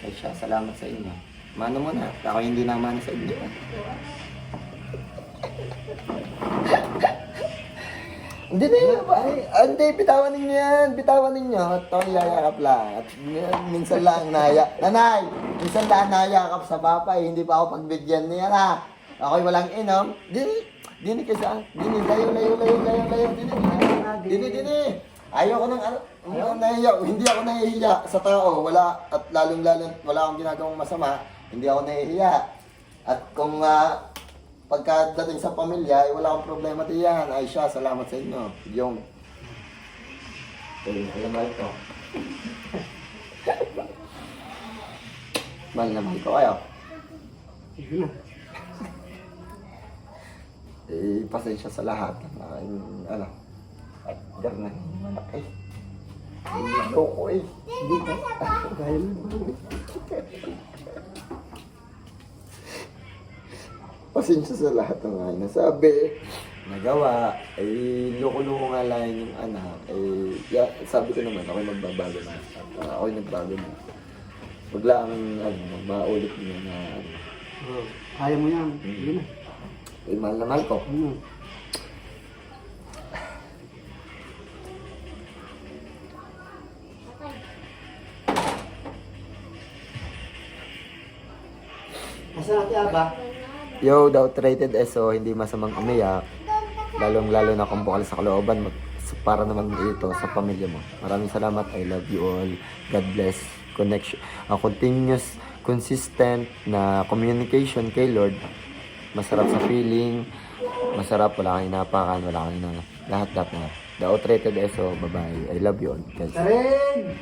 Ay siya, salamat sa inyo. Mano mo na, ako hindi naman sa inyo. Hindi na yun. Hindi, bitawan ninyo yan. Bitawan ninyo. Ito, yayakap lang. At minsan lang naya. Nanay, minsan lang nayakap sa papa. Hindi pa ako pagbigyan niya na. Ako'y walang inom. Dini kasi. Dini, layo. Dini. Ayoko nang ano. Hindi ako nahihiya sa tao. Wala, at lalong wala akong ginagawang masama. Hindi ako nahihiya. At kung pagkadating sa pamilya, wala akong problema diyan. Ay siya, salamat sa inyo. Yung alam ko. Mahal na mahal ko kayo. Pasensya sa lahat. Ano? Ay, dar na. Ay. Loko eh. Hindi ka. Kaya mo. Pasensya sa lahat ng mga nasabi, nagawa, loko-loko nga lang yung anak. Sabi ko naman, ako'y magbabago na. At ako'y nagbago na. Wag lang, maulit mo na. Kaya mo yan. Sige na. Mahal na mahal ko. Asa natin aba? Yo, the outrated SO, hindi masamang umiyak. Lalong-lalo na kung bukal sa kalooban para naman ito sa pamilya mo. Maraming salamat. I love you all. God bless. Connection. Continuous, consistent na communication kay Lord. Masarap sa feeling. Masarap. Wala kang inapakan. Wala kang lahat na. The outrated SO. Bye-bye. I love you all. Guys. Karen!